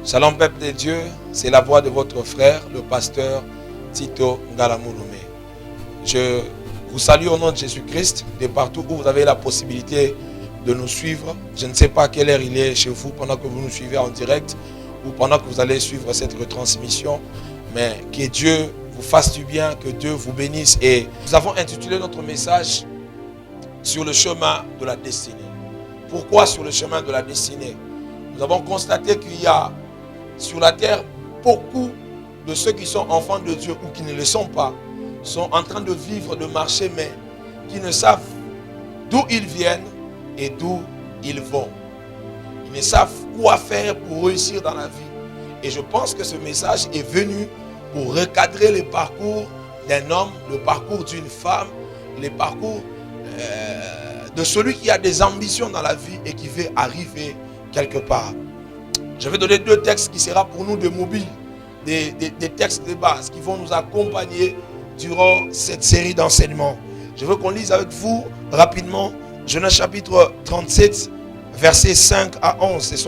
Shalom peuple de Dieu, c'est la voix de votre frère, le pasteur Tito Ngalamouloumé. Je vous salue au nom de Jésus-Christ, de partout où vous avez la possibilité de nous suivre. Je ne sais pas à quelle heure il est chez vous pendant que vous nous suivez en direct ou pendant que vous allez suivre cette retransmission, mais que Dieu vous fasse du bien, que Dieu vous bénisse. Et nous avons intitulé notre message sur le chemin de la destinée. Pourquoi sur le chemin de la destinée? Nous avons constaté qu'il y a sur la terre beaucoup de ceux qui sont enfants de Dieu ou qui ne le sont pas, sont en train de vivre, de marcher, mais qui ne savent d'où ils viennent et d'où ils vont. Ils ne savent quoi faire pour réussir dans la vie. Et je pense que ce message est venu pour recadrer le parcours d'un homme, le parcours d'une femme, le parcours de celui qui a des ambitions dans la vie et qui veut arriver quelque part. Je vais donner deux textes qui seront pour nous de mobile, des textes de base qui vont nous accompagner durant cette série d'enseignements. Je veux qu'on lise avec vous rapidement Genèse chapitre 37, versets 5 à 11.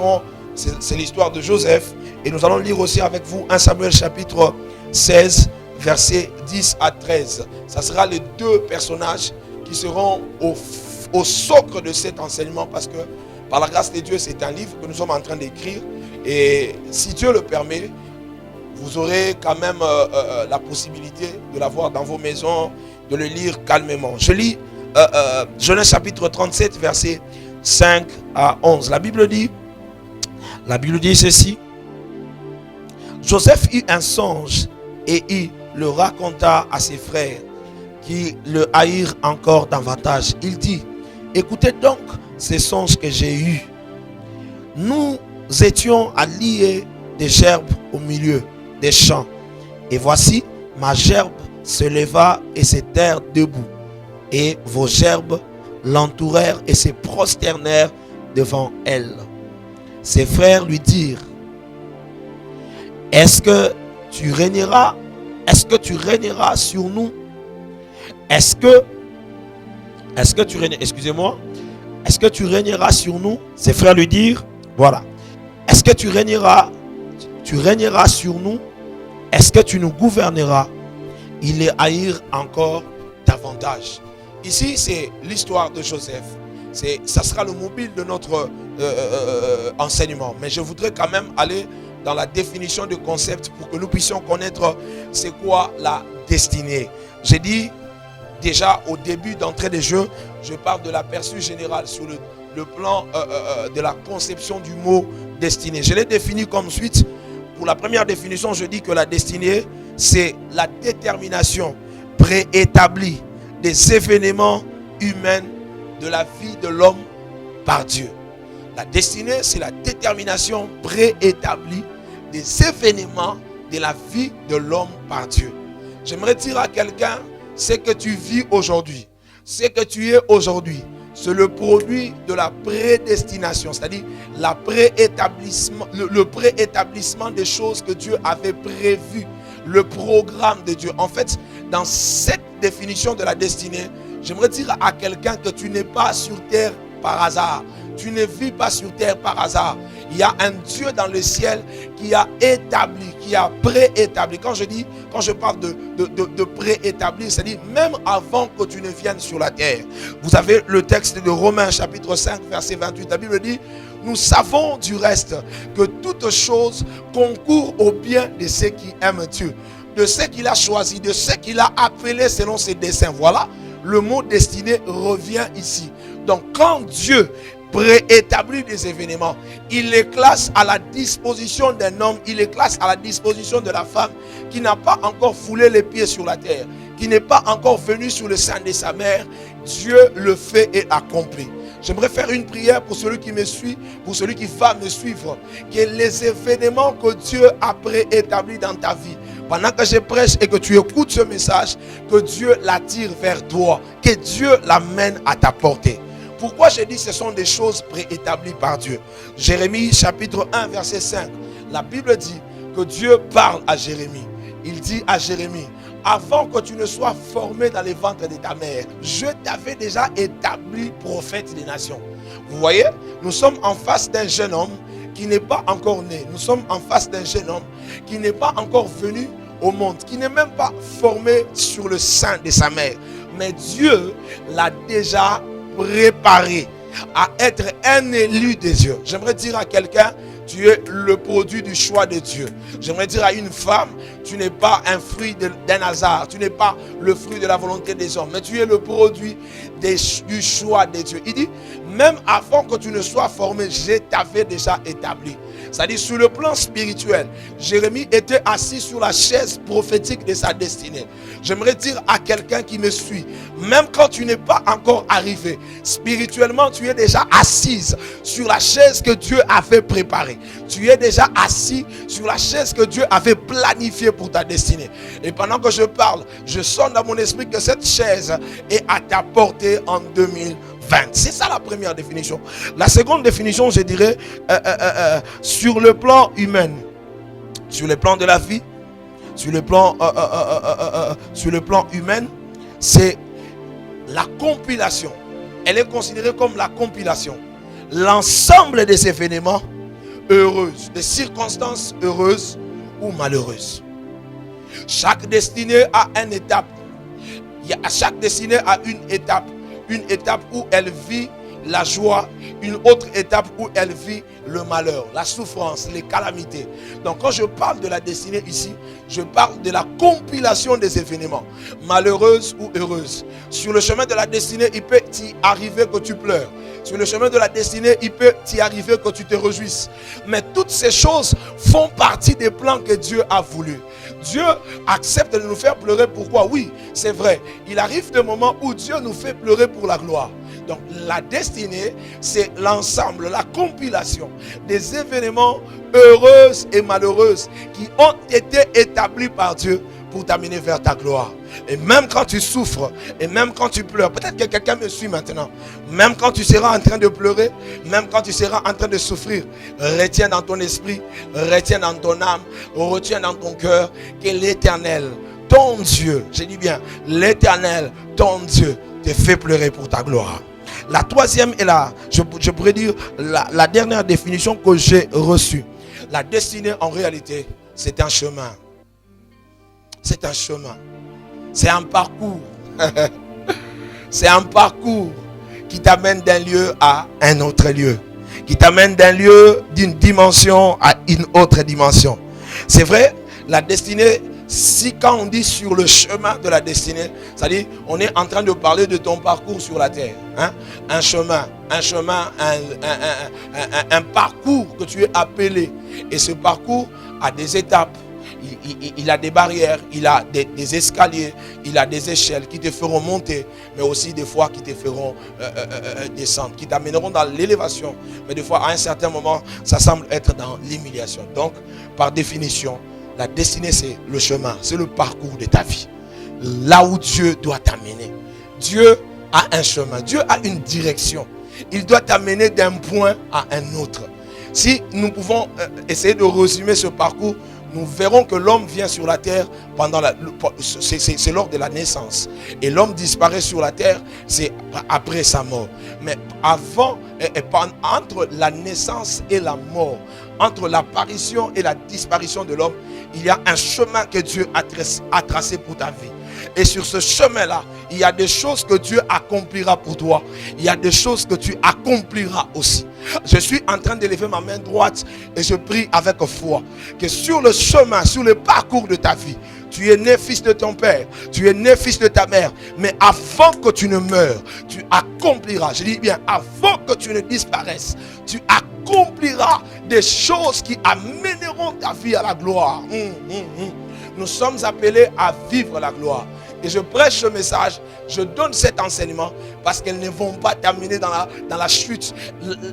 C'est l'histoire de Joseph. Et nous allons lire aussi avec vous 1 Samuel chapitre 16, versets 10 à 13. Ça sera les deux personnages qui seront au socle de cet enseignement, parce que par la grâce de Dieu, c'est un livre que nous sommes en train d'écrire. Et si Dieu le permet, vous aurez quand même la possibilité de l'avoir dans vos maisons, de le lire calmement. Je lis Genèse chapitre 37, versets 5 à 11. La Bible dit ceci. Joseph eut un songe et il le raconta à ses frères qui le haïrent encore davantage. Il dit: écoutez donc ces songes que j'ai eus. Nous étions à lier des gerbes au milieu des champs. Et voici, ma gerbe se leva et s'étèrent debout. Et vos gerbes l'entourèrent et se prosternèrent devant elle. Ses frères lui dirent: Est-ce que tu régneras sur nous? Est-ce que tu régneras sur nous? Ses frères lui dirent, voilà. Est-ce que tu régneras sur nous? Est-ce que tu nous gouverneras? Ils les haïrent encore davantage. Ici, c'est l'histoire de Joseph. Ça sera le mobile de notre enseignement. Mais je voudrais quand même aller dans la définition du concept pour que nous puissions connaître c'est quoi la destinée. J'ai dit déjà au début d'entrée des jeux, je parle de l'aperçu général sur le plan de la conception du mot destinée. Je l'ai défini comme suite. Pour la première définition, je dis que la destinée, c'est la détermination préétablie des événements humains de la vie de l'homme par Dieu. La destinée, c'est la détermination préétablie des événements de la vie de l'homme par Dieu. J'aimerais dire à quelqu'un, ce que tu vis aujourd'hui, ce que tu es aujourd'hui, c'est le produit de la prédestination, c'est-à-dire le préétablissement des choses que Dieu avait prévues, le programme de Dieu. En fait, dans cette définition de la destinée, j'aimerais dire à quelqu'un que tu n'es pas sur terre par hasard. Tu ne vis pas sur terre par hasard. Il y a un Dieu dans le ciel qui a établi, qui a préétabli. Quand je parle de préétablir, c'est-à-dire même avant que tu ne viennes sur la terre. Vous avez le texte de Romains chapitre 5, verset 28. La Bible dit: nous savons du reste que toute chose concourt au bien de ceux qui aiment Dieu, de ceux qu'il a choisis, de ceux qu'il a appelés selon ses desseins. Voilà, le mot destinée revient ici. Donc quand Dieu préétablit des événements, il les classe à la disposition d'un homme, il les classe à la disposition de la femme qui n'a pas encore foulé les pieds sur la terre, qui n'est pas encore venu sur le sein de sa mère. Dieu le fait et accomplit. J'aimerais faire une prière pour celui qui me suit, pour celui qui va me suivre, que les événements que Dieu a préétablis dans ta vie, pendant que je prêche et que tu écoutes ce message, que Dieu l'attire vers toi, que Dieu l'amène à ta portée. Pourquoi j'ai dit que ce sont des choses préétablies par Dieu? Jérémie chapitre 1 verset 5. La Bible dit que Dieu parle à Jérémie. Il dit à Jérémie: avant que tu ne sois formé dans les ventres de ta mère, je t'avais déjà établi prophète des nations. Vous voyez, nous sommes en face d'un jeune homme qui n'est pas encore né. Nous sommes en face d'un jeune homme qui n'est pas encore venu au monde, qui n'est même pas formé sur le sein de sa mère. Mais Dieu l'a déjà préparé à être un élu de Dieu. J'aimerais dire à quelqu'un, tu es le produit du choix de Dieu. J'aimerais dire à une femme, tu n'es pas un fruit d'un hasard. Tu n'es pas le fruit de la volonté des hommes. Mais tu es le produit du choix de Dieu. Il dit, même avant que tu ne sois formé, je t'avais déjà établi. C'est-à-dire, sur le plan spirituel, Jérémie était assis sur la chaise prophétique de sa destinée. J'aimerais dire à quelqu'un qui me suit, même quand tu n'es pas encore arrivé, spirituellement, tu es déjà assise sur la chaise que Dieu avait préparée. Tu es déjà assis sur la chaise que Dieu avait planifiée pour ta destinée. Et pendant que je parle, je sens dans mon esprit que cette chaise est à ta portée en 2020. C'est ça la première définition. La seconde définition, je dirais, sur le plan humain, sur le plan de la vie, sur le plan humain, c'est la compilation. Elle est considérée comme la compilation. L'ensemble des événements heureuses, des circonstances heureuses ou malheureuses. Chaque destinée a une étape. Chaque destinée a une étape. Une étape où elle vit la joie, une autre étape où elle vit le malheur, la souffrance, les calamités. Donc quand je parle de la destinée ici, je parle de la compilation des événements, malheureuses ou heureuses. Sur le chemin de la destinée, il peut t'y arriver que tu pleures. Sur le chemin de la destinée, il peut t'y arriver que tu te réjouisses. Mais toutes ces choses font partie des plans que Dieu a voulu. Dieu accepte de nous faire pleurer. Pourquoi? Oui, c'est vrai. Il arrive des moments où Dieu nous fait pleurer pour la gloire. Donc la destinée, c'est l'ensemble, la compilation des événements heureux et malheureux qui ont été établis par Dieu pour t'amener vers ta gloire. Et même quand tu souffres, et même quand tu pleures, peut-être que quelqu'un me suit maintenant, même quand tu seras en train de pleurer, même quand tu seras en train de souffrir, retiens dans ton esprit, retiens dans ton âme, retiens dans ton cœur que l'Éternel, ton Dieu, je dis bien, l'Éternel, ton Dieu, te fait pleurer pour ta gloire. La troisième est là, je pourrais dire la dernière définition que j'ai reçue. La destinée en réalité, c'est un chemin. C'est un chemin. C'est un parcours. C'est un parcours qui t'amène d'un lieu à un autre lieu. Qui t'amène d'un lieu, d'une dimension à une autre dimension. C'est vrai, la destinée, si quand on dit sur le chemin de la destinée, c'est-à-dire on est en train de parler de ton parcours sur la terre. Hein? Un chemin, un parcours que tu es appelé. Et ce parcours a des étapes. Il a des barrières, il a des escaliers, il a des échelles qui te feront monter, mais aussi des fois qui te feront descendre, qui t'amèneront dans l'élévation. Mais des fois, à un certain moment, ça semble être dans l'humiliation. Donc, par définition, la destinée, c'est le chemin, c'est le parcours de ta vie. Là où Dieu doit t'amener. Dieu a un chemin, Dieu a une direction. Il doit t'amener d'un point à un autre. Si nous pouvons essayer de résumer ce parcours, nous verrons que l'homme vient sur la terre c'est lors de la naissance. Et l'homme disparaît sur la terre, c'est après sa mort. Mais avant, entre la naissance et la mort, entre l'apparition et la disparition de l'homme, il y a un chemin que Dieu a tracé pour ta vie. Et sur ce chemin-là, il y a des choses que Dieu accomplira pour toi. Il y a des choses que tu accompliras aussi. Je suis en train d'élever ma main droite et je prie avec foi que sur le chemin, sur le parcours de ta vie, tu es né fils de ton père, tu es né fils de ta mère, mais avant que tu ne meures, tu accompliras, je dis bien avant que tu ne disparaisses, tu accompliras des choses qui amèneront ta vie à la gloire. Nous sommes appelés à vivre la gloire. Et je prêche ce message, je donne cet enseignement parce qu'elles ne vont pas t'amener dans la chute.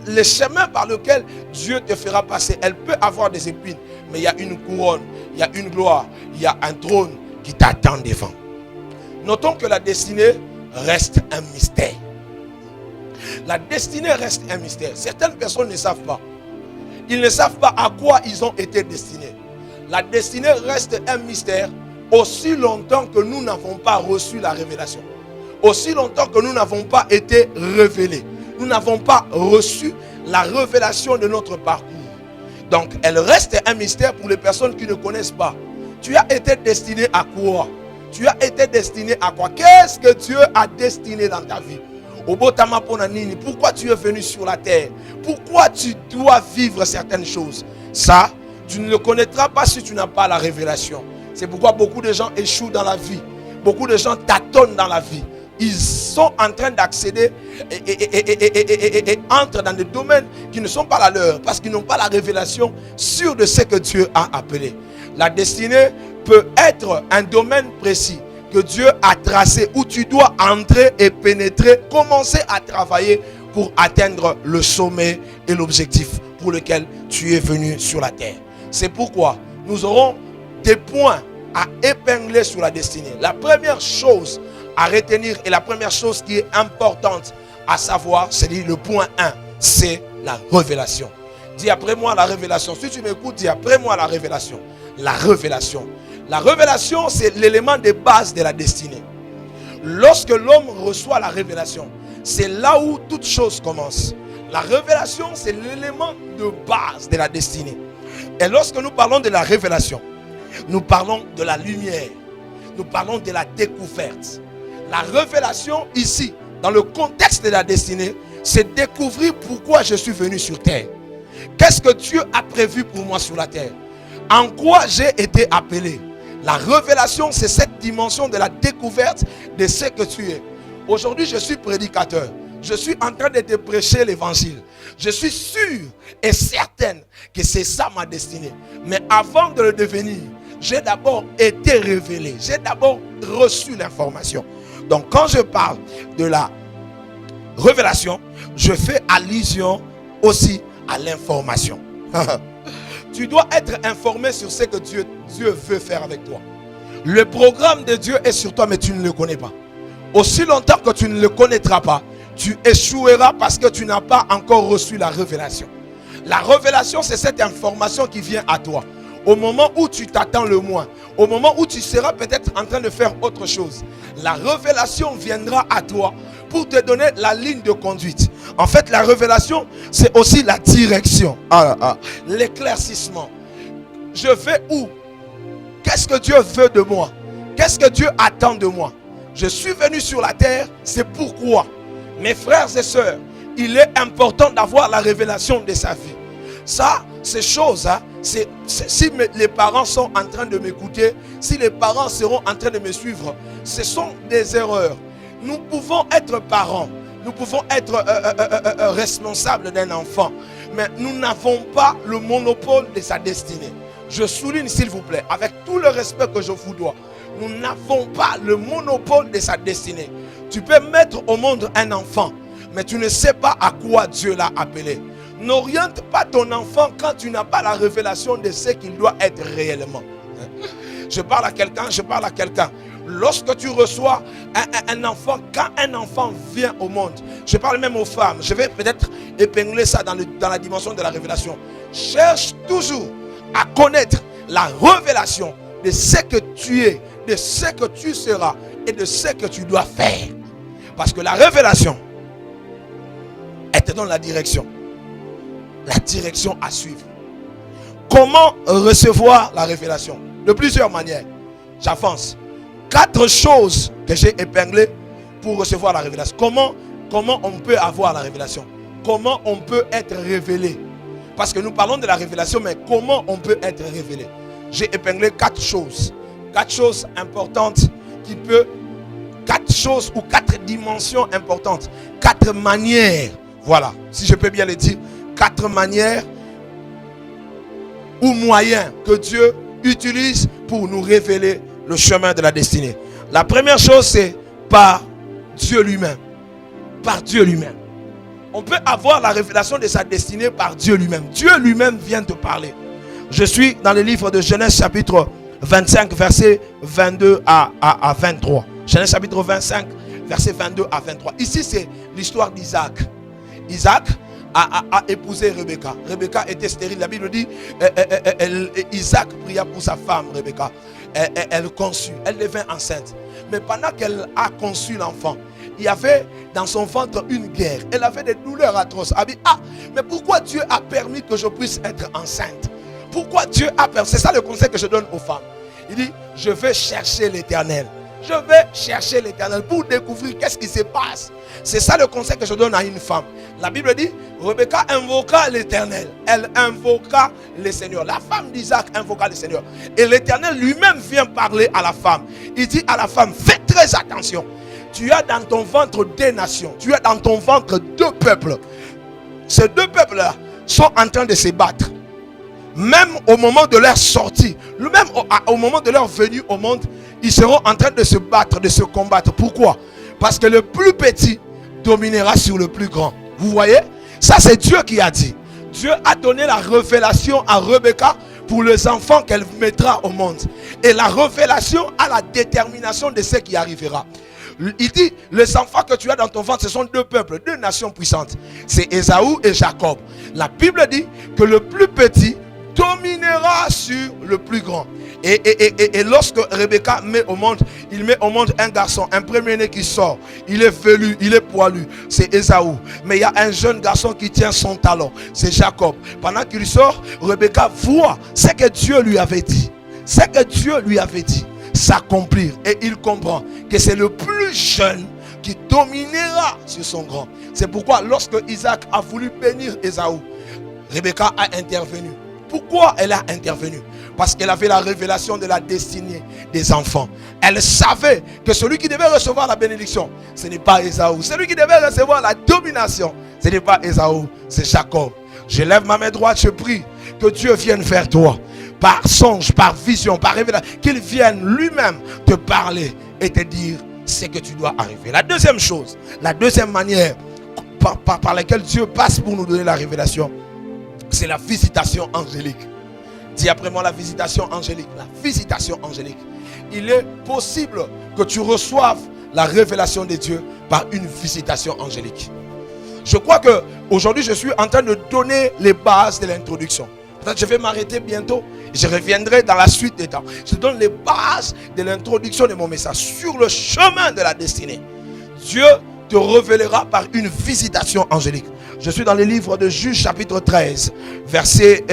Le chemin par lequel Dieu te fera passer, elle peut avoir des épines, mais il y a une couronne, il y a une gloire, il y a un trône qui t'attend devant. Notons que la destinée reste un mystère. La destinée reste un mystère. Certaines personnes ne savent pas. Ils ne savent pas à quoi ils ont été destinés. La destinée reste un mystère aussi longtemps que nous n'avons pas reçu la révélation. Aussi longtemps que nous n'avons pas été révélés. Nous n'avons pas reçu la révélation de notre parcours. Donc, elle reste un mystère pour les personnes qui ne connaissent pas. Tu as été destiné à quoi? Tu as été destiné à quoi? Qu'est-ce que Dieu a destiné dans ta vie? Pourquoi tu es venu sur la terre? Pourquoi tu dois vivre certaines choses? Ça, tu ne le connaîtras pas si tu n'as pas la révélation. C'est pourquoi beaucoup de gens échouent dans la vie. Beaucoup de gens tâtonnent dans la vie. Ils sont en train d'accéder et entrent dans des domaines qui ne sont pas la leur parce qu'ils n'ont pas la révélation sur de ce que Dieu a appelé. La destinée peut être un domaine précis que Dieu a tracé où tu dois entrer et pénétrer, commencer à travailler pour atteindre le sommet et l'objectif pour lequel tu es venu sur la terre. C'est pourquoi nous aurons des points à épingler sur la destinée. La première chose à retenir et la première chose qui est importante à savoir, c'est le point 1, c'est la révélation. Dis après moi la révélation. Si tu m'écoutes, dis après moi la révélation. La révélation. La révélation, c'est l'élément de base de la destinée. Lorsque l'homme reçoit la révélation, c'est là où toute chose commence. La révélation, c'est l'élément de base de la destinée. Et lorsque nous parlons de la révélation, nous parlons de la lumière. Nous parlons de la découverte. La révélation ici, dans le contexte de la destinée, c'est découvrir pourquoi je suis venu sur terre. Qu'est-ce que Dieu a prévu pour moi sur la terre? En quoi j'ai été appelé? La révélation, c'est cette dimension de la découverte de ce que tu es. Aujourd'hui, je suis prédicateur. Je suis en train de te prêcher l'évangile. Je suis sûr et certaine que c'est ça ma destinée. Mais avant de le devenir, j'ai d'abord été révélé. J'ai d'abord reçu l'information. Donc quand je parle de la révélation, je fais allusion aussi à l'information. Tu dois être informé sur ce que Dieu veut faire avec toi. Le programme de Dieu est sur toi, mais tu ne le connais pas. Aussi longtemps que tu ne le connaîtras pas, tu échoueras parce que tu n'as pas encore reçu la révélation. La révélation, c'est cette information qui vient à toi. Au moment où tu t'attends le moins, au moment où tu seras peut-être en train de faire autre chose, la révélation viendra à toi pour te donner la ligne de conduite. En fait, la révélation, c'est aussi la direction, l'éclaircissement. Je vais où? Qu'est-ce que Dieu veut de moi? Qu'est-ce que Dieu attend de moi? Je suis venu sur la terre, c'est pourquoi. Mes frères et sœurs, il est important d'avoir la révélation de sa vie. Ça, ces choses, si les parents sont en train de m'écouter, si les parents seront en train de me suivre, ce sont des erreurs. Nous pouvons être parents, nous pouvons être responsables d'un enfant, mais nous n'avons pas le monopole de sa destinée. Je souligne s'il vous plaît, avec tout le respect que je vous dois, nous n'avons pas le monopole de sa destinée. Tu peux mettre au monde un enfant, mais tu ne sais pas à quoi Dieu l'a appelé. N'oriente pas ton enfant quand tu n'as pas la révélation de ce qu'il doit être réellement. Je parle à quelqu'un. Lorsque tu reçois un enfant, quand un enfant vient au monde, je parle même aux femmes, je vais peut-être épingler ça dans la dimension de la révélation. Cherche toujours à connaître la révélation de ce que tu es, de ce que tu seras et de ce que tu dois faire. Parce que la révélation, elle te donne la direction à suivre. Comment recevoir la révélation? De plusieurs manières. J'avance. 4 choses que j'ai épinglées pour recevoir la révélation. Comment on peut avoir la révélation? Comment on peut être révélé? Parce que nous parlons de la révélation, mais comment on peut être révélé? J'ai épinglé 4 choses. 4 choses importantes 4 choses ou 4 dimensions importantes. 4 manières. Voilà, si je peux bien le dire. 4 manières ou moyens que Dieu utilise pour nous révéler le chemin de la destinée. La première chose, c'est par Dieu lui-même. Par Dieu lui-même. On peut avoir la révélation de sa destinée par Dieu lui-même. Dieu lui-même vient te parler. Je suis dans le livre de Genèse chapitre 25, versets 22 à 23. Genèse chapitre 25, versets 22 à 23. Ici, c'est l'histoire d'Isaac. Isaac a épousé Rebecca. Rebecca était stérile. La Bible dit Isaac pria pour sa femme Rebecca. Elle conçut. Elle devint enceinte. Mais pendant qu'elle a conçu l'enfant, il y avait dans son ventre une guerre. Elle avait des douleurs atroces. Elle dit, mais pourquoi Dieu a permis que je puisse être enceinte? Pourquoi Dieu a permis? C'est ça le conseil que je donne aux femmes. Il dit, je vais chercher l'Éternel. Je vais chercher l'Éternel pour découvrir qu'est-ce qui se passe. C'est ça le conseil que je donne à une femme. La Bible dit, Rebecca invoqua l'Éternel. Elle invoqua le Seigneur. La femme d'Isaac invoqua le Seigneur. Et l'Éternel lui-même vient parler à la femme. Il dit à la femme, fais très attention. Tu as dans ton ventre deux nations. Tu as dans ton ventre deux peuples. Ces deux peuples-là sont en train de se battre. Même au moment de leur sortie, même au moment de leur venue au monde, ils seront en train de se battre, de se combattre. Pourquoi? Parce que le plus petit dominera sur le plus grand. Vous voyez? Ça, c'est Dieu qui a dit. Dieu a donné la révélation à Rebecca pour les enfants qu'elle mettra au monde. Et la révélation a la détermination de ce qui arrivera. Il dit, les enfants que tu as dans ton ventre, ce sont deux peuples, deux nations puissantes. C'est Ésaü et Jacob. La Bible dit que le plus petit dominera sur le plus grand. Et lorsque Rebecca met au monde, il met au monde un garçon, un premier-né qui sort. Il est velu, il est poilu, c'est Ésaü. Mais il y a un jeune garçon qui tient son talon, c'est Jacob. Pendant qu'il sort, Rebecca voit ce que Dieu lui avait dit. Ce que Dieu lui avait dit s'accomplir. Et il comprend que c'est le plus jeune qui dominera sur son grand. C'est pourquoi lorsque Isaac a voulu bénir Ésaü, Rebecca a intervenu. Pourquoi elle a intervenu? Parce qu'elle avait la révélation de la destinée des enfants. Elle savait que celui qui devait recevoir la bénédiction, ce n'est pas Ésaü. Celui qui devait recevoir la domination, ce n'est pas Ésaü, c'est Jacob. Je lève ma main droite, je prie que Dieu vienne vers toi. Par songe, par vision, par révélation. Qu'il vienne lui-même te parler et te dire ce que tu dois arriver. La deuxième chose, la deuxième manière par laquelle Dieu passe pour nous donner la révélation, c'est la visitation angélique. Dis après moi, la visitation angélique. La visitation angélique. Il est possible que tu reçoives la révélation de Dieu par une visitation angélique. Je crois que aujourd'hui je suis en train de donner les bases de l'introduction. Peut-être je vais m'arrêter bientôt. Je reviendrai dans la suite des temps. Je donne les bases de l'introduction de mon message sur le chemin de la destinée. Dieu te révélera par une visitation angélique. Je suis dans le livre de Juges chapitre 13, versets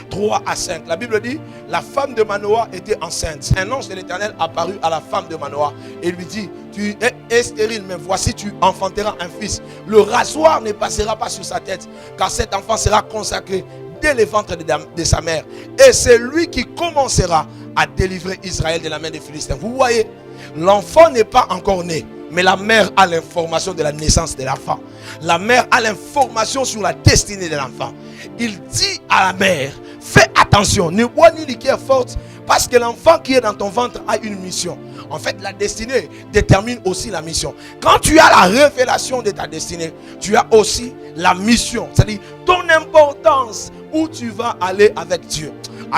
3 à 5. La Bible dit, la femme de Manoah était enceinte. Un ange de l'Éternel apparut à la femme de Manoah et lui dit, tu es stérile, mais voici tu enfanteras un fils. Le rasoir ne passera pas sur sa tête, car cet enfant sera consacré dès le ventre de sa mère. Et c'est lui qui commencera à délivrer Israël de la main des Philistins. Vous voyez, l'enfant n'est pas encore né. Mais la mère a l'information de la naissance de l'enfant. La mère a l'information sur la destinée de l'enfant. Il dit à la mère, fais attention, ne bois ni liqueur forte, parce que l'enfant qui est dans ton ventre a une mission. En fait, la destinée détermine aussi la mission. Quand tu as la révélation de ta destinée, tu as aussi la mission. C'est-à-dire ton importance, où tu vas aller avec Dieu.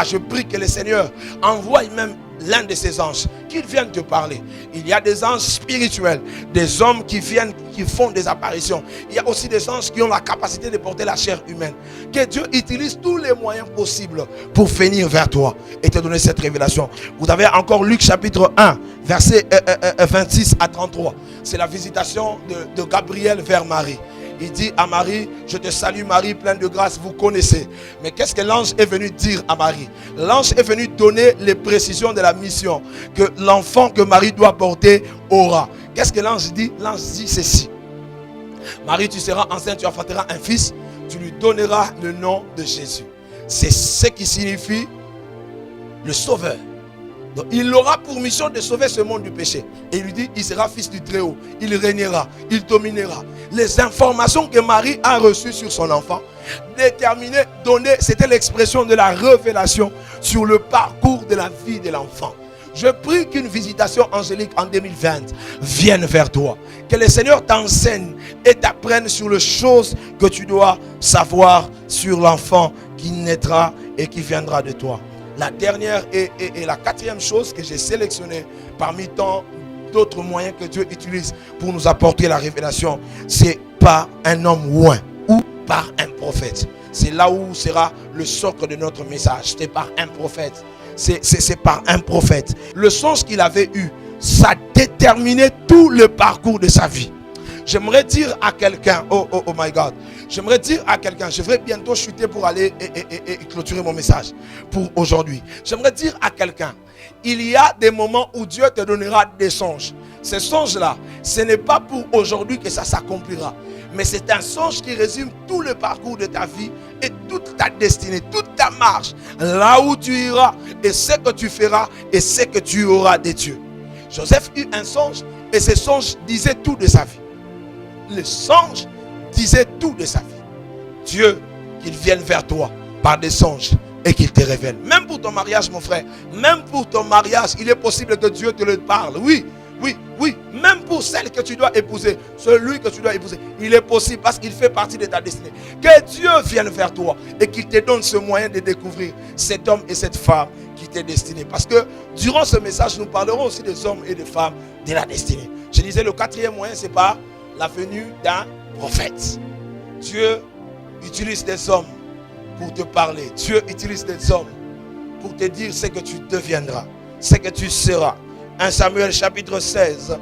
Je prie que le Seigneur envoie même l'un de ses anges, qu'ils viennent te parler. Il y a des anges spirituels, des hommes qui viennent, qui font des apparitions. Il y a aussi des anges qui ont la capacité de porter la chair humaine. Que Dieu utilise tous les moyens possibles pour venir vers toi et te donner cette révélation. Vous avez encore Luc chapitre 1, verset 26 à 33. C'est la visitation de Gabriel vers Marie. Il dit à Marie, je te salue Marie, pleine de grâce, vous connaissez. Mais qu'est-ce que l'ange est venu dire à Marie? L'ange est venu donner les précisions de la mission que l'enfant que Marie doit porter aura. Qu'est-ce que l'ange dit? L'ange dit ceci. Marie, tu seras enceinte, tu enfanteras un fils, tu lui donneras le nom de Jésus. C'est ce qui signifie le sauveur. Donc, il aura pour mission de sauver ce monde du péché. Et il lui dit, il sera fils du Très-Haut. Il régnera, il dominera. Les informations que Marie a reçues sur son enfant, déterminées, données, c'était l'expression de la révélation sur le parcours de la vie de l'enfant. Je prie qu'une visitation angélique en 2020 vienne vers toi. Que le Seigneur t'enseigne et t'apprenne sur les choses que tu dois savoir sur l'enfant qui naîtra et qui viendra de toi. La dernière et la quatrième chose que j'ai sélectionnée parmi tant d'autres moyens que Dieu utilise pour nous apporter la révélation, c'est par un homme oint ou par un prophète. C'est là où sera le socle de notre message. C'est par un prophète. C'est par un prophète. Le sens qu'il avait eu, ça déterminait tout le parcours de sa vie. J'aimerais dire à quelqu'un, oh my God, j'aimerais dire à quelqu'un, je vais bientôt chuter pour aller et clôturer mon message pour aujourd'hui. J'aimerais dire à quelqu'un, il y a des moments où Dieu te donnera des songes. Ces songes-là, ce n'est pas pour aujourd'hui que ça s'accomplira. Mais c'est un songe qui résume tout le parcours de ta vie et toute ta destinée, toute ta marche, là où tu iras et ce que tu feras et ce que tu auras de Dieu. Joseph eut un songe et ce songe disait tout de sa vie. Le songe disait tout de sa vie. Dieu, qu'il vienne vers toi par des songes et qu'il te révèle. Même pour ton mariage, mon frère, même pour ton mariage, il est possible que Dieu te le parle. Oui. Même pour celle que tu dois épouser, celui que tu dois épouser, il est possible parce qu'il fait partie de ta destinée. Que Dieu vienne vers toi et qu'il te donne ce moyen de découvrir cet homme et cette femme qui t'est destiné. Parce que durant ce message, nous parlerons aussi des hommes et des femmes de la destinée. Je disais, le quatrième moyen, c'est pas la venue d'un prophète. Dieu utilise des hommes pour te parler. Dieu utilise des hommes pour te dire ce que tu deviendras, ce que tu seras. 1 Samuel chapitre 16,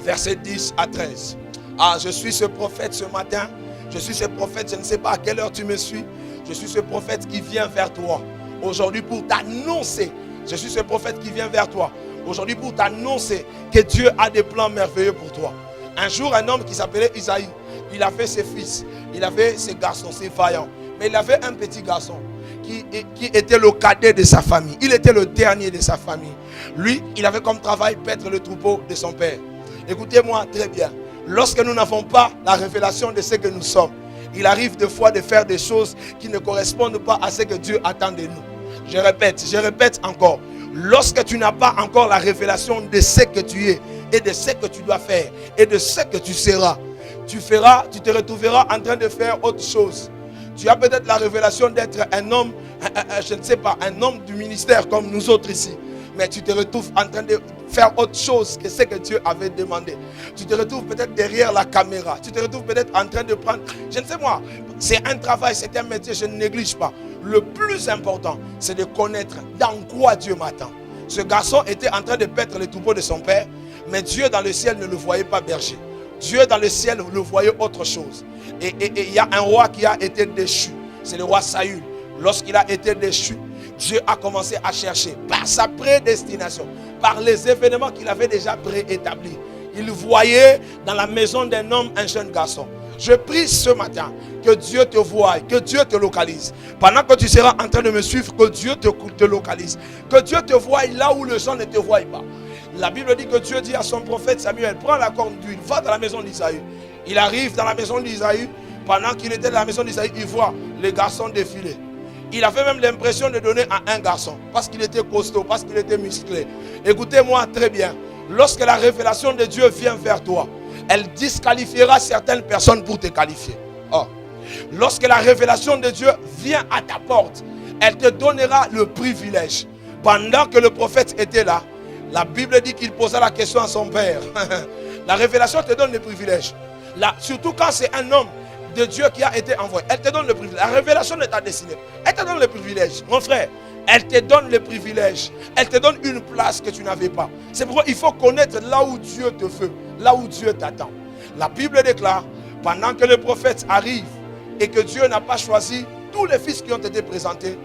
verset 10 à 13. Ah, je suis ce prophète ce matin. Je suis ce prophète, je ne sais pas à quelle heure tu me suis. Je suis ce prophète qui vient vers toi aujourd'hui pour t'annoncer. Je suis ce prophète qui vient vers toi aujourd'hui pour t'annoncer que Dieu a des plans merveilleux pour toi. Un jour, un homme qui s'appelait Isaïe, il avait ses fils, il avait ses garçons, ses vaillants. Mais il avait un petit garçon qui était le cadet de sa famille. Il était le dernier de sa famille. Lui, il avait comme travail paître le troupeau de son père. Écoutez-moi très bien. Lorsque nous n'avons pas la révélation de ce que nous sommes, il arrive des fois de faire des choses qui ne correspondent pas à ce que Dieu attend de nous. Je répète encore. Lorsque tu n'as pas encore la révélation de ce que tu es et de ce que tu dois faire et de ce que tu seras, tu te retrouveras en train de faire autre chose. Tu as peut-être la révélation d'être un homme, je ne sais pas, un homme du ministère comme nous autres ici. Mais tu te retrouves en train de faire autre chose que ce que Dieu avait demandé. Tu te retrouves peut-être derrière la caméra. Tu te retrouves peut-être en train de prendre, je ne sais moi, c'est un travail, c'est un métier, je ne néglige pas. Le plus important, c'est de connaître dans quoi Dieu m'attend. Ce garçon était en train de paître le troupeau de son père, mais Dieu dans le ciel ne le voyait pas berger. Dieu dans le ciel le voyait autre chose. Et il y a un roi qui a été déchu. C'est le roi Saül. Lorsqu'il a été déchu, Dieu a commencé à chercher par sa prédestination, par les événements qu'il avait déjà préétablis. Il voyait dans la maison d'un homme un jeune garçon. Je prie ce matin que Dieu te voie, que Dieu te localise. Pendant que tu seras en train de me suivre, que Dieu te localise. Que Dieu te voie là où les gens ne te voient pas. La Bible dit que Dieu dit à son prophète Samuel, prends la corne d'huile, va dans la maison d'Isaïe. Il arrive dans la maison d'Isaïe. Pendant qu'il était dans la maison d'Isaïe, il voit les garçons défiler. Il avait même l'impression de donner à un garçon parce qu'il était costaud, parce qu'il était musclé. Écoutez-moi très bien. Lorsque la révélation de Dieu vient vers toi, elle disqualifiera certaines personnes pour te qualifier. Oh. Lorsque la révélation de Dieu vient à ta porte, elle te donnera le privilège. Pendant que le prophète était là, la Bible dit qu'il posa la question à son père. La révélation te donne le privilège. Là, surtout quand c'est un homme de Dieu qui a été envoyé, elle te donne le privilège. La révélation de ta destinée, elle te donne le privilège. Mon frère, elle te donne le privilège. Elle te donne une place que tu n'avais pas. C'est pourquoi il faut connaître là où Dieu te veut, là où Dieu t'attend. La Bible déclare, pendant que le prophète arrive et que Dieu n'a pas choisi tous les fils qui ont été présentés,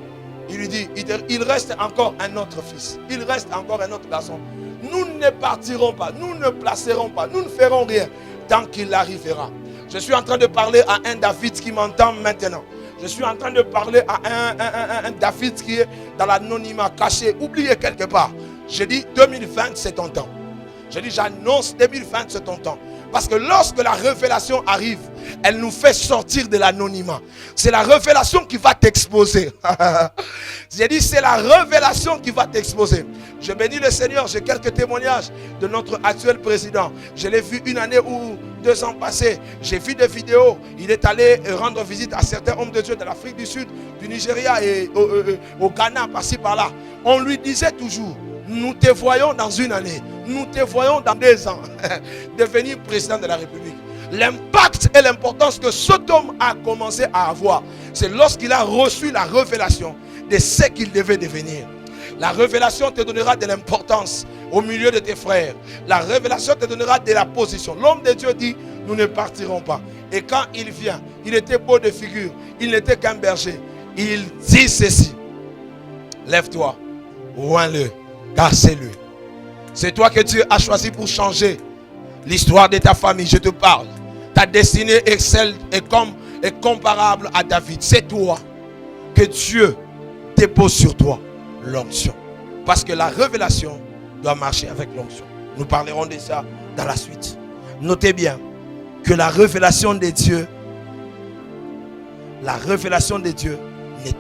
il lui dit, il reste encore un autre fils. Il reste encore un autre garçon. Nous ne partirons pas, nous ne placerons pas, nous ne ferons rien tant qu'il arrivera. Je suis en train de parler à un David qui m'entend maintenant. Je suis en train de parler à un David qui est dans l'anonymat, caché, oublié quelque part. Je dis 2020 c'est ton temps. Je dis j'annonce 2020 c'est ton temps. Parce que lorsque la révélation arrive, elle nous fait sortir de l'anonymat. C'est la révélation qui va t'exposer. J'ai dit c'est la révélation qui va t'exposer. Je bénis le Seigneur, j'ai quelques témoignages de notre actuel président. Je l'ai vu une année ou 2 ans passés. J'ai vu des vidéos. Il est allé rendre visite à certains hommes de Dieu de l'Afrique du Sud, du Nigeria et au Ghana, par-ci par-là. On lui disait toujours, nous te voyons dans une année, nous te voyons dans 2 ans devenir président de la République. L'impact et l'importance que cet homme a commencé à avoir, c'est lorsqu'il a reçu la révélation de ce qu'il devait devenir. La révélation te donnera de l'importance au milieu de tes frères. La révélation te donnera de la position. L'homme de Dieu dit, nous ne partirons pas. Et quand il vient, il était beau de figure, il n'était qu'un berger. Il dit ceci: lève-toi, oins-le, car c'est lui. C'est toi que Dieu a choisi pour changer l'histoire de ta famille. Je te parle. Ta destinée est comparable à David. C'est toi que Dieu dépose sur toi l'onction. Parce que la révélation doit marcher avec l'onction. Nous parlerons de ça dans la suite. Notez bien que la révélation de Dieu ne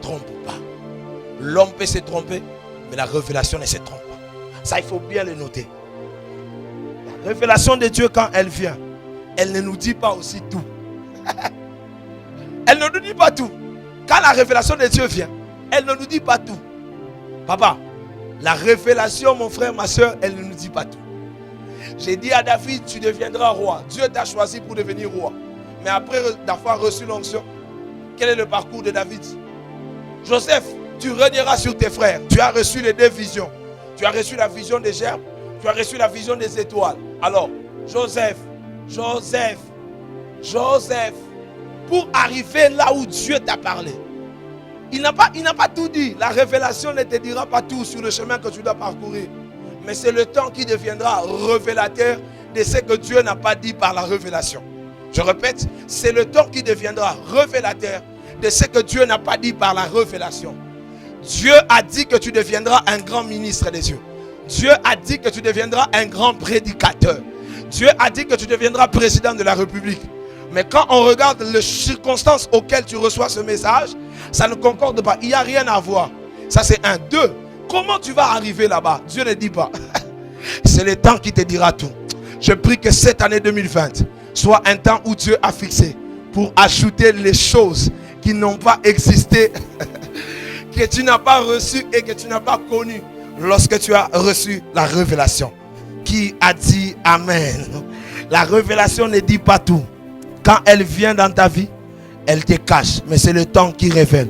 trompe pas. L'homme peut se tromper, mais la révélation ne se trompe pas. Ça, il faut bien le noter. La révélation de Dieu, quand elle vient, elle ne nous dit pas aussi tout. Elle ne nous dit pas tout. Quand la révélation de Dieu vient, elle ne nous dit pas tout. Papa, la révélation, mon frère, ma soeur, elle ne nous dit pas tout. J'ai dit à David, tu deviendras roi. Dieu t'a choisi pour devenir roi. Mais après d'avoir reçu l'onction, quel est le parcours de David? Joseph, tu régneras sur tes frères. Tu as reçu les 2 visions. Tu as reçu la vision des gerbes. Tu as reçu la vision des étoiles. Alors, Joseph, pour arriver là où Dieu t'a parlé, il n'a pas tout dit. La révélation ne te dira pas tout sur le chemin que tu dois parcourir. Mais c'est le temps qui deviendra révélateur de ce que Dieu n'a pas dit par la révélation. Je répète, c'est le temps qui deviendra révélateur de ce que Dieu n'a pas dit par la révélation. Dieu a dit que tu deviendras un grand ministre des cieux. Dieu a dit que tu deviendras un grand prédicateur. Dieu a dit que tu deviendras président de la République. Mais quand on regarde les circonstances auxquelles tu reçois ce message, ça ne concorde pas. Il n'y a rien à voir. Ça, c'est 1. 2. Comment tu vas arriver là-bas? Dieu ne dit pas. C'est le temps qui te dira tout. Je prie que cette année 2020 soit un temps où Dieu a fixé pour ajouter les choses qui n'ont pas existé, que tu n'as pas reçu et que tu n'as pas connu lorsque tu as reçu la révélation. Qui a dit Amen? La révélation ne dit pas tout. Quand elle vient dans ta vie, elle te cache, mais c'est le temps qui révèle.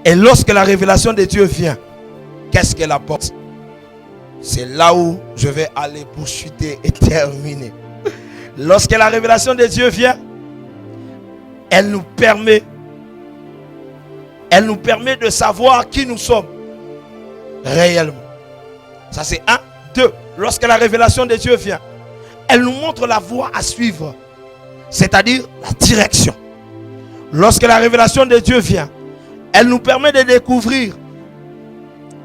Et lorsque la révélation de Dieu vient, qu'est-ce qu'elle apporte? C'est là où je vais aller pour chuter et terminer. Lorsque la révélation de Dieu vient, elle nous permet de savoir qui nous sommes réellement. Ça, c'est 1. 2. Lorsque la révélation de Dieu vient, elle nous montre la voie à suivre, c'est-à-dire la direction. Lorsque la révélation de Dieu vient, elle nous permet de découvrir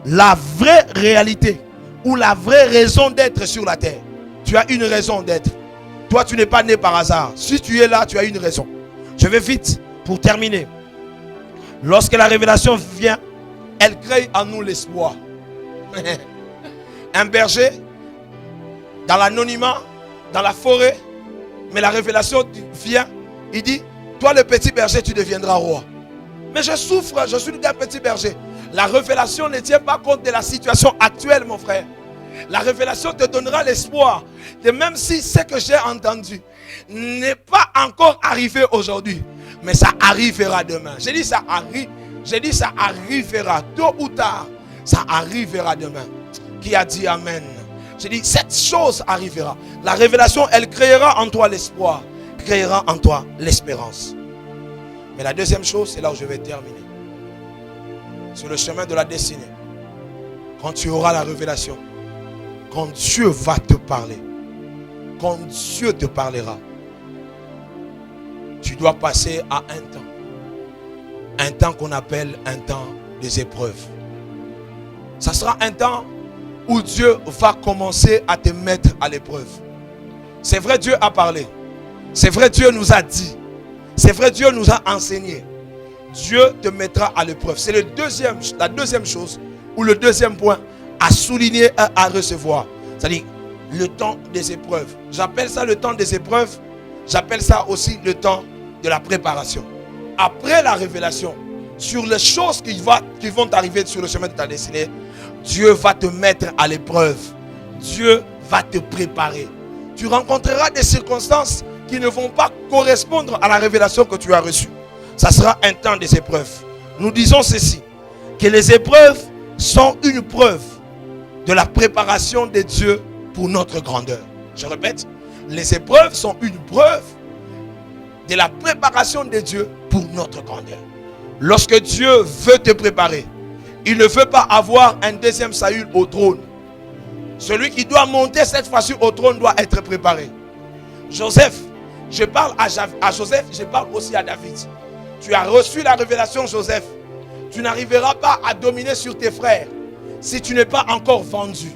la vraie réalité ou la vraie raison d'être sur la terre. Tu as une raison d'être. Toi, tu n'es pas né par hasard. Si tu es là, tu as une raison. Je vais vite pour terminer. Lorsque la révélation vient, elle crée en nous l'espoir. Un berger, dans l'anonymat, dans la forêt, mais la révélation vient, il dit, toi le petit berger, tu deviendras roi. Mais je souffre, je suis un petit berger. La révélation ne tient pas compte de la situation actuelle, mon frère. La révélation te donnera l'espoir que même si ce que j'ai entendu n'est pas encore arrivé aujourd'hui, mais ça arrivera demain. J'ai dit ça arrivera tôt ou tard. Ça arrivera demain. Qui a dit Amen? J'ai dit cette chose arrivera. La révélation, elle créera en toi l'espoir, créera en toi l'espérance. Mais la deuxième chose, c'est là où je vais terminer. Sur le chemin de la destinée, quand tu auras la révélation, quand Dieu va te parler, quand Dieu te parlera, tu dois passer à un temps qu'on appelle un temps des épreuves. Ça sera un temps où Dieu va commencer à te mettre à l'épreuve. C'est vrai, Dieu a parlé. C'est vrai, Dieu nous a dit. C'est vrai, Dieu nous a enseigné. Dieu te mettra à l'épreuve. C'est la deuxième chose ou le deuxième point à souligner et à recevoir. C'est-à-dire le temps des épreuves. J'appelle ça le temps des épreuves. J'appelle ça aussi le temps de la préparation. Après la révélation sur les choses qui vont t'arriver sur le chemin de ta destinée, Dieu va te mettre à l'épreuve. Dieu va te préparer. Tu rencontreras des circonstances qui ne vont pas correspondre à la révélation que tu as reçue. Ça sera un temps des épreuves. Nous disons ceci, que les épreuves sont une preuve de la préparation de Dieu pour notre grandeur. Je répète, Les épreuves sont une preuve de la préparation de Dieu pour notre grandeur. Lorsque Dieu veut te préparer, il ne veut pas avoir un deuxième Saül au trône. Celui qui doit monter cette fois-ci au trône doit être préparé. Joseph, je parle à Joseph, je parle aussi à David. Tu as reçu la révélation, Joseph. Tu n'arriveras pas à dominer sur tes frères si tu n'es pas encore vendu.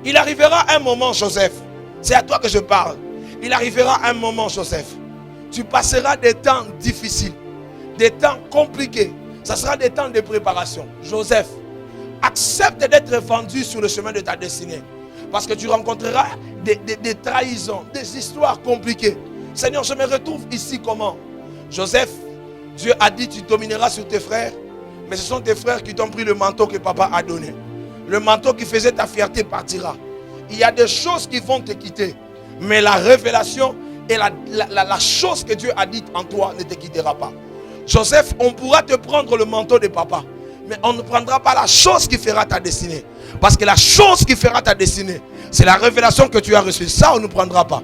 Il arrivera un moment, Joseph, c'est à toi que je parle. Il arrivera un moment, Joseph, tu passeras des temps difficiles, des temps compliqués. Ça sera des temps de préparation. Joseph, accepte d'être vendu sur le chemin de ta destinée. Parce que tu rencontreras des trahisons, des histoires compliquées. Seigneur, je me retrouve ici comment? Joseph, Dieu a dit tu domineras sur tes frères. Mais ce sont tes frères qui t'ont pris le manteau que papa a donné. Le manteau qui faisait ta fierté partira. Il y a des choses qui vont te quitter. Mais la révélation et la chose que Dieu a dite en toi ne te quittera pas. Joseph, on pourra te prendre le manteau de papa. Mais on ne prendra pas la chose qui fera ta destinée. Parce que la chose qui fera ta destinée, c'est la révélation que tu as reçue. Ça, on ne prendra pas.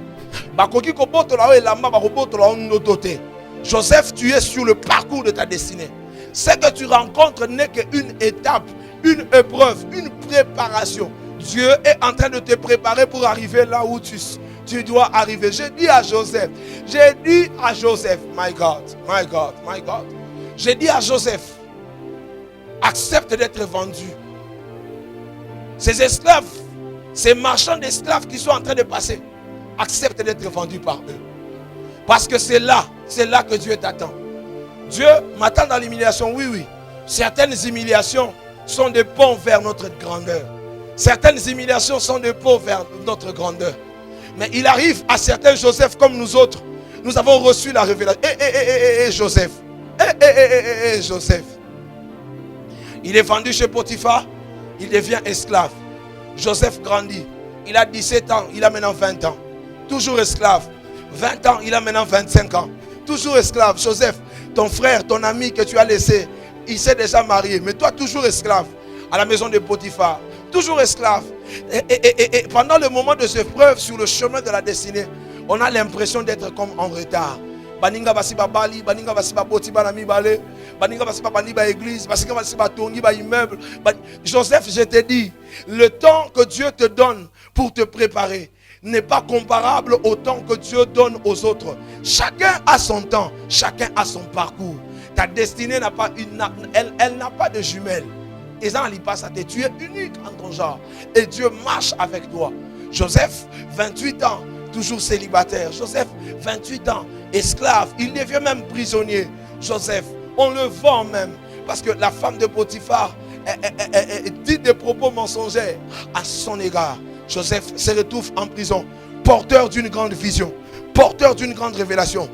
Joseph, tu es sur le parcours de ta destinée. Ce que tu rencontres n'est qu'une étape, une épreuve, une préparation. Dieu est en train de te préparer pour arriver là où tu dois arriver. J'ai dit à Joseph, my God, my God, my God. J'ai dit à Joseph, accepte d'être vendu. Ces esclaves, ces marchands d'esclaves qui sont en train de passer, accepte d'être vendu par eux. Parce que c'est là que Dieu t'attend. Dieu m'attend dans l'humiliation, oui. Certaines humiliations sont des ponts vers notre grandeur. Certaines humiliations sont des ponts vers notre grandeur. Mais il arrive à certains Joseph comme nous autres. Nous avons reçu la révélation. Joseph. Joseph. Il est vendu chez Potiphar. Il devient esclave. Joseph grandit. Il a 17 ans. Il a maintenant 20 ans. Toujours esclave. 20 ans. Il a maintenant 25 ans. Toujours esclave. Joseph, ton frère, ton ami que tu as laissé, il s'est déjà marié. Mais toi, toujours esclave. À la maison de Potiphar. Toujours esclave. Et pendant le moment de cette preuve sur le chemin de la destinée, on a l'impression d'être comme en retard. Baninga basiba bali, baninga basiba boti banami balé, baninga basiba bani ba église, baninga basiba tongi ba immeuble. Joseph, je te dis, le temps que Dieu te donne pour te préparer n'est pas comparable au temps que Dieu donne aux autres. Chacun a son temps, chacun a son parcours. Ta destinée n'a pas elle n'a pas de jumelles. Et ça, tu es unique en ton genre. Et Dieu marche avec toi. Joseph, 28 ans, toujours célibataire. Joseph, 28 ans, esclave. Il devient même prisonnier. Joseph, on le vend même. Parce que la femme de Potiphar dit des propos mensongers à son égard. Joseph se retrouve en prison, porteur d'une grande vision, porteur d'une grande révélation.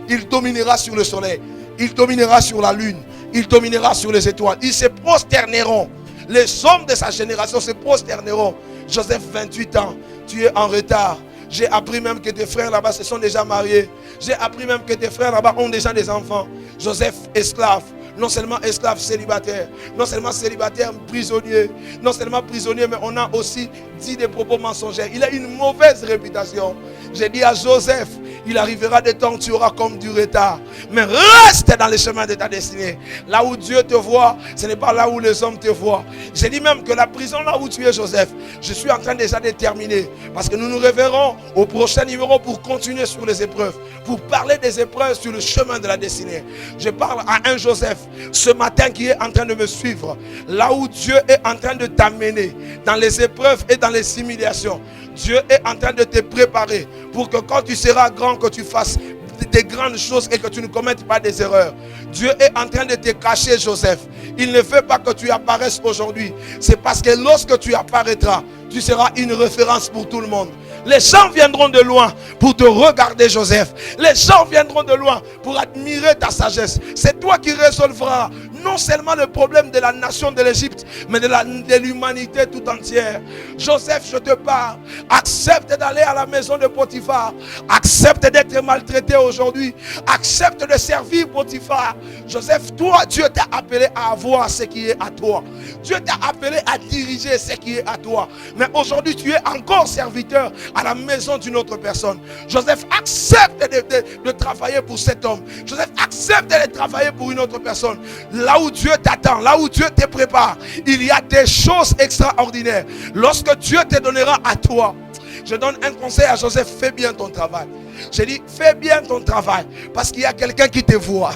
Il dominera sur le soleil. Il dominera sur la lune. Il dominera sur les étoiles. Ils se prosterneront. Les hommes de sa génération se prosterneront. Joseph, 28 ans, tu es en retard. J'ai appris même que tes frères là-bas se sont déjà mariés. J'ai appris même que tes frères là-bas ont déjà des enfants. Joseph, esclave. Non seulement esclave célibataire, non seulement célibataire prisonnier, non seulement prisonnier, mais on a aussi dit des propos mensongers. Il a une mauvaise réputation. J'ai dit à Joseph, il arrivera des temps où tu auras comme du retard. Mais reste dans les chemins de ta destinée. Là où Dieu te voit, ce n'est pas là où les hommes te voient. J'ai dit même que la prison là où tu es, Joseph, je suis en train déjà de terminer. Parce que nous nous reverrons au prochain numéro pour continuer sur les épreuves. Pour parler des épreuves sur le chemin de la destinée. Je parle à un Joseph ce matin qui est en train de me suivre. Là où Dieu est en train de t'amener dans les épreuves et dans les humiliations. Dieu est en train de te préparer pour que quand tu seras grand, que tu fasses des grandes choses et que tu ne commettes pas des erreurs. Dieu est en train de te cacher, Joseph. Il ne veut pas que tu apparaisses aujourd'hui. C'est parce que lorsque tu apparaîtras, tu seras une référence pour tout le monde. Les gens viendront de loin pour te regarder, Joseph. Les gens viendront de loin pour admirer ta sagesse. C'est toi qui résolveras non seulement le problème de la nation de l'Égypte, mais de l'humanité tout entière. Joseph, je te parle, accepte d'aller à la maison de Potiphar, accepte d'être maltraité aujourd'hui, accepte de servir Potiphar. Joseph, toi, Dieu t'a appelé à avoir ce qui est à toi. Dieu t'a appelé à diriger ce qui est à toi. Mais aujourd'hui, tu es encore serviteur à la maison d'une autre personne. Joseph, accepte de travailler pour cet homme. Joseph, accepte de travailler pour une autre personne. Là où Dieu t'attend, là où Dieu te prépare, il y a des choses extraordinaires. Lorsque Dieu te donnera à toi, je donne un conseil à Joseph, fais bien ton travail. J'ai dit, fais bien ton travail, parce qu'il y a quelqu'un qui te voit.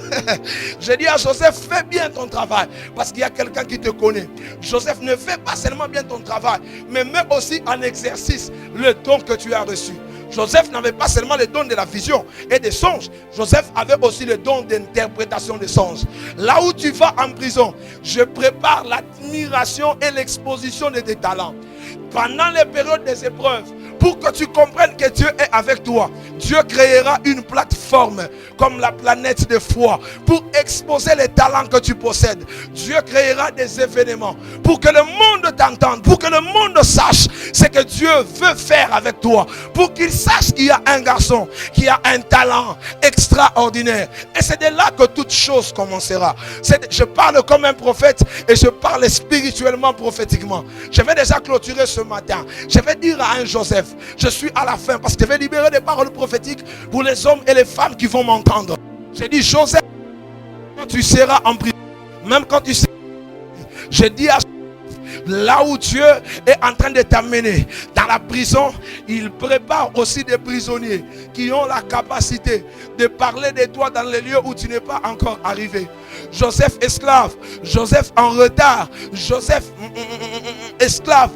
J'ai dit à Joseph, fais bien ton travail, parce qu'il y a quelqu'un qui te connaît. Joseph, ne fais pas seulement bien ton travail, mais mets aussi en exercice le don que tu as reçu. Joseph n'avait pas seulement le don de la vision et des songes. Joseph avait aussi le don d'interprétation des songes. Là où tu vas en prison, je prépare l'admiration et l'exposition de tes talents. Pendant les périodes des épreuves, pour que tu comprennes que Dieu est avec toi, Dieu créera une plateforme comme la planète de foi pour exposer les talents que tu possèdes. Dieu créera des événements pour que le monde t'entende, pour que le monde sache ce que Dieu veut faire avec toi, pour qu'il sache qu'il y a un garçon qui a un talent extraordinaire. Et c'est de là que toute chose commencera. Je parle comme un prophète et je parle spirituellement, prophétiquement. Je vais déjà clôturer ce matin. Je vais dire à un Joseph, je suis à la fin parce que je vais libérer des paroles prophétiques pour les hommes et les femmes qui vont m'entendre. J'ai dit, Joseph, quand tu seras en prison, même quand tu seras, je dis à là où Dieu est en train de t'amener dans la prison, il prépare aussi des prisonniers qui ont la capacité de parler de toi dans les lieux où tu n'es pas encore arrivé. Joseph esclave, Joseph en retard, Joseph esclave.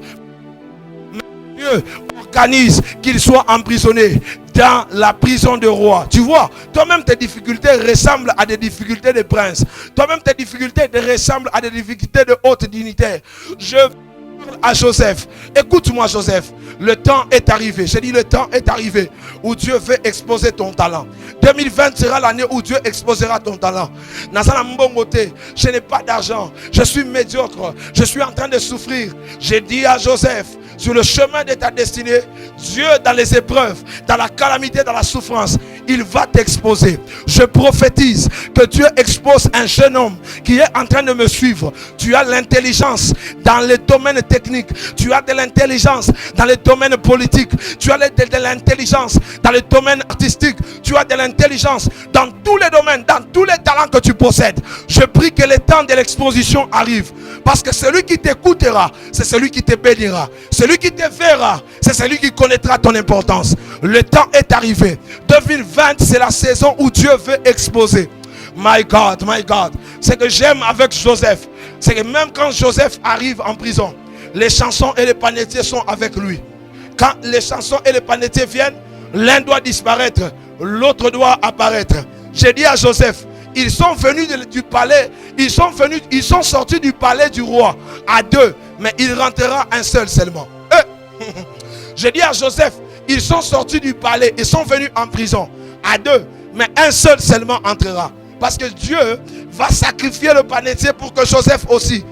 Dieu organise qu'il soit emprisonné dans la prison de roi. Tu vois, toi-même tes difficultés ressemblent à des difficultés de prince. Toi-même tes difficultés ressemblent à des difficultés de haute dignitaire. Je parle à Joseph. Écoute-moi Joseph, le temps est arrivé. J'ai dit le temps est arrivé où Dieu veut exposer ton talent. 2020 sera l'année où Dieu exposera ton talent. Je n'ai pas d'argent. Je suis médiocre. Je suis en train de souffrir. J'ai dit à Joseph, sur le chemin de ta destinée, Dieu dans les épreuves, dans la calamité, dans la souffrance, il va t'exposer. Je prophétise que Dieu expose un jeune homme qui est en train de me suivre. Tu as l'intelligence dans les domaines techniques. Tu as de l'intelligence dans les domaines politiques. Tu as de l'intelligence dans les domaines artistiques. Tu as de l'intelligence dans tous les domaines, dans tous les talents que tu possèdes. Je prie que le temps de l'exposition arrive. Parce que celui qui t'écoutera, c'est celui qui te bénira. Celui qui te verra, c'est celui qui connaîtra ton importance. Le temps est arrivé. 2020, c'est la saison où Dieu veut exposer. My God, my God. Ce que j'aime avec Joseph, c'est que même quand Joseph arrive en prison, les chansons et les panetiers sont avec lui. Quand les chansons et les panetiers viennent, l'un doit disparaître, l'autre doit apparaître. J'ai dit à Joseph, ils sont venus du palais, ils sont sortis du palais du roi à deux, mais il rentrera un seul seulement. J'ai dit à Joseph, ils sont sortis du palais, ils sont venus en prison à deux, mais un seul seulement entrera. Parce que Dieu va sacrifier le panetier pour que Joseph aussi.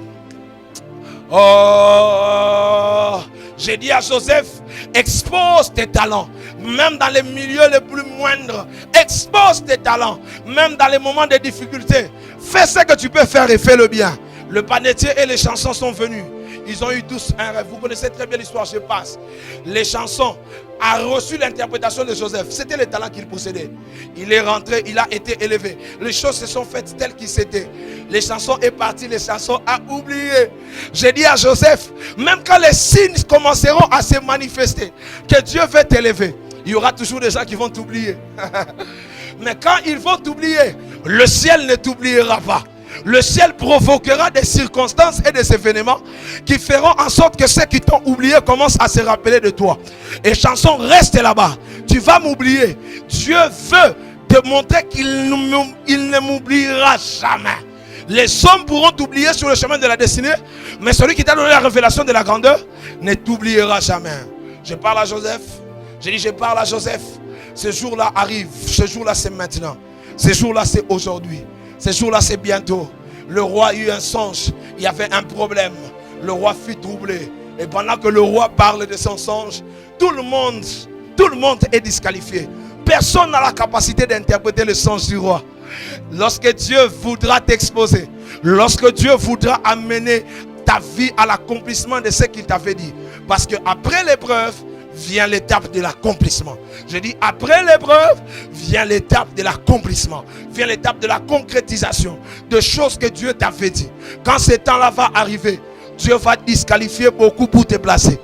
Oh, j'ai dit à Joseph, expose tes talents, même dans les milieux les plus moindres. Expose tes talents, même dans les moments de difficulté. Fais ce que tu peux faire et fais le bien. Le panetier et les chansons sont venus. Ils ont eu tous un rêve. Vous connaissez très bien l'histoire, je passe. Les chansons a reçu l'interprétation de Joseph. C'était le talent qu'il possédait. Il est rentré, il a été élevé. Les choses se sont faites telles qu'il s'était. Les chansons est parti, les chansons a oublié. J'ai dit à Joseph, même quand les signes commenceront à se manifester, que Dieu veut t'élever, il y aura toujours des gens qui vont t'oublier. Mais quand ils vont t'oublier, le ciel ne t'oubliera pas. Le ciel provoquera des circonstances et des événements qui feront en sorte que ceux qui t'ont oublié commencent à se rappeler de toi. Et chanson, reste là-bas. Tu vas m'oublier. Dieu veut te montrer qu'il ne m'oubliera jamais. Les hommes pourront t'oublier sur le chemin de la destinée, mais celui qui t'a donné la révélation de la grandeur ne t'oubliera jamais. Je parle à Joseph. J'ai dit, je parle à Joseph. Ce jour-là arrive. Ce jour-là, c'est maintenant. Ce jour-là, c'est aujourd'hui. Ce jour-là, c'est bientôt. Le roi eut un songe. Il y avait un problème. Le roi fut troublé. Et pendant que le roi parle de son songe, tout le monde est disqualifié. Personne n'a la capacité d'interpréter le songe du roi. Lorsque Dieu voudra t'exposer, lorsque Dieu voudra amener ta vie à l'accomplissement de ce qu'il t'avait dit. Parce qu'après l'épreuve, vient l'étape de l'accomplissement. Je dis, après l'épreuve, vient l'étape de l'accomplissement. Vient l'étape de la concrétisation de choses que Dieu t'avait dit. Quand ce temps-là va arriver, Dieu va disqualifier beaucoup pour te placer.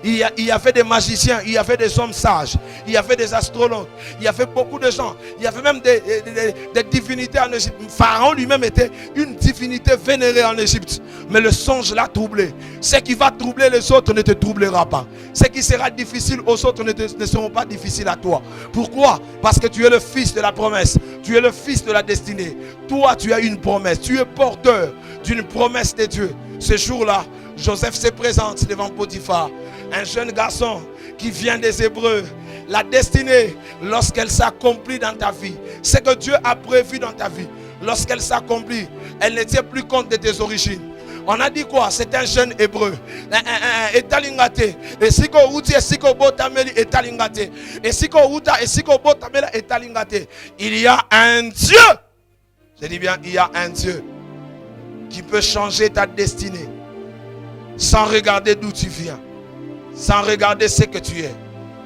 Il y avait des magiciens, il y avait des hommes sages, il y avait des astrologues, il y avait beaucoup de gens, il y avait même des divinités en Égypte. Pharaon lui-même était une divinité vénérée en Égypte. Mais le songe l'a troublé. Ce qui va troubler les autres ne te troublera pas. Ce qui sera difficile aux autres ne seront pas difficiles à toi. Pourquoi? Parce que tu es le fils de la promesse. Tu es le fils de la destinée. Toi, tu as une promesse. Tu es porteur d'une promesse de Dieu. Ce jour-là, Joseph se présente devant Potiphar, un jeune garçon qui vient des Hébreux. La destinée, lorsqu'elle s'accomplit dans ta vie, ce que Dieu a prévu dans ta vie, lorsqu'elle s'accomplit, elle ne tient plus compte de tes origines. On a dit quoi? C'est un jeune hébreu. Etalingate. Et si ko uti et si ko botameli etalingate. Et si ko uta et si ko botamela etalingate. Il y a un Dieu. Je dis bien, il y a un Dieu qui peut changer ta destinée sans regarder d'où tu viens, sans regarder ce que tu es.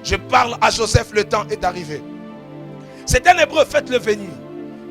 Je parle à Joseph, le temps est arrivé. C'est un hébreu, faites-le venir.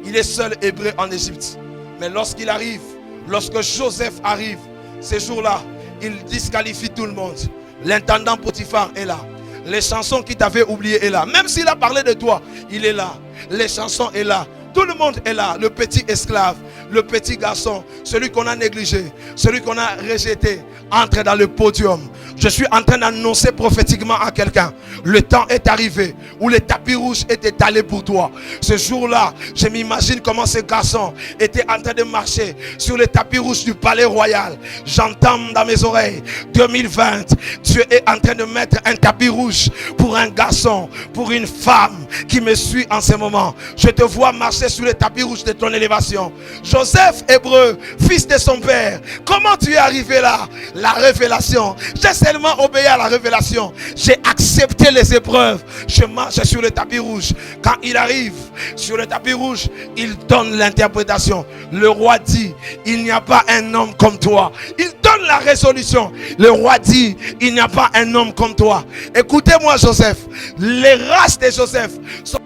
Il est seul hébreu en Égypte. Mais lorsqu'il arrive, lorsque Joseph arrive, ces jours-là, il disqualifie tout le monde. L'intendant Potiphar est là. Les chansons qui t'avaient oublié est là. Même s'il a parlé de toi, il est là. Les chansons est là. Tout le monde est là. Le petit esclave, le petit garçon, celui qu'on a négligé, celui qu'on a rejeté, entre dans le podium. Je suis en train d'annoncer prophétiquement à quelqu'un. Le temps est arrivé où le tapis rouge est étalé pour toi. Ce jour-là, je m'imagine comment ce garçon était en train de marcher sur le tapis rouge du palais royal. J'entends dans mes oreilles, 2020, Dieu est en train de mettre un tapis rouge pour un garçon, pour une femme qui me suit en ce moment. Je te vois marcher sur le tapis rouge de ton élévation. Joseph, hébreu, fils de son père, comment tu es arrivé là? La révélation. J'ai seulement obéi à la révélation. J'ai accepté les épreuves. Je marche sur le tapis rouge. Quand il arrive sur le tapis rouge, il donne l'interprétation. Le roi dit, il n'y a pas un homme comme toi. Il donne la résolution. Le roi dit, il n'y a pas un homme comme toi. Écoutez-moi, Joseph. Les races de Joseph sont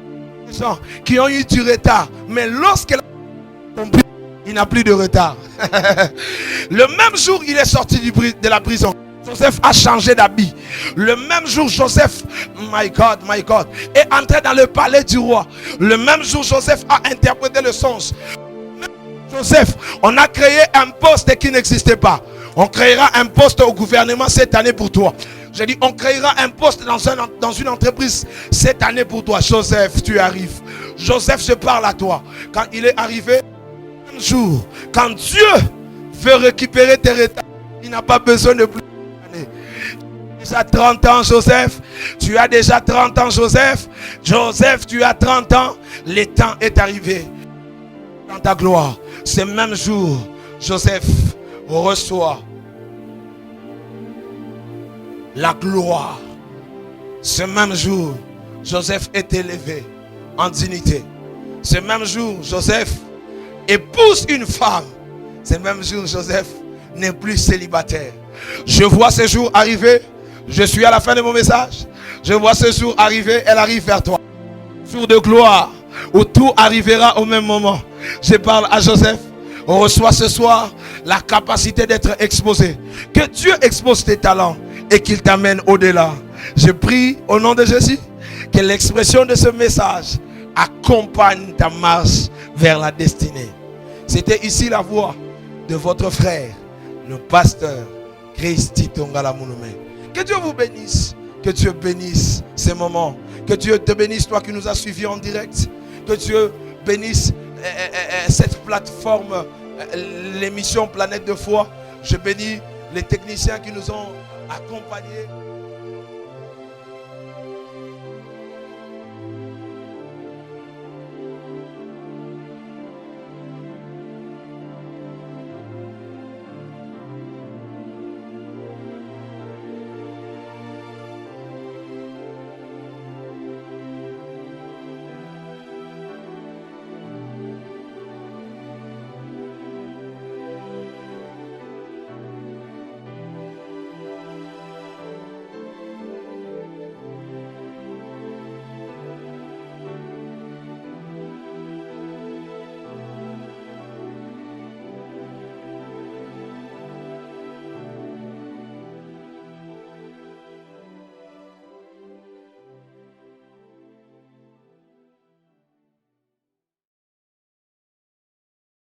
des gens qui ont eu du retard. Mais lorsqu'elle a compris, il n'a plus de retard. Le même jour, il est sorti de la prison. Joseph a changé d'habit. Le même jour, Joseph, my God, est entré dans le palais du roi. Le même jour, Joseph a interprété le songe. Joseph, on a créé un poste qui n'existait pas. On créera un poste au gouvernement cette année pour toi. J'ai dit, on créera un poste dans une entreprise cette année pour toi. Joseph, tu arrives. Joseph, je parle à toi. Quand il est arrivé, un jour, quand Dieu veut récupérer tes retards, il n'a pas besoin de plus. Déjà 30 ans, Joseph. Tu as déjà 30 ans, Joseph. Joseph, tu as 30 ans. Le temps est arrivé. Dans ta gloire. Ce même jour, Joseph reçoit la gloire. Ce même jour, Joseph est élevé en dignité. Ce même jour, Joseph épouse une femme. Ce même jour, Joseph n'est plus célibataire. Je vois ce jour arriver. Je suis à la fin de mon message. Je vois ce jour arriver. Elle arrive vers toi. Jour de gloire où tout arrivera au même moment. Je parle à Joseph. On reçoit ce soir la capacité d'être exposé. Que Dieu expose tes talents et qu'il t'amène au-delà. Je prie au nom de Jésus que l'expression de ce message accompagne ta marche vers la destinée. C'était ici la voix de votre frère, le pasteur Chris Tito Ngala-Mouloumé. Que Dieu vous bénisse. Que Dieu bénisse ces moments. Que Dieu te bénisse, toi qui nous as suivis en direct. Que Dieu bénisse cette plateforme, l'émission Planète de Foi. Je bénis les techniciens qui nous ont accompagnés.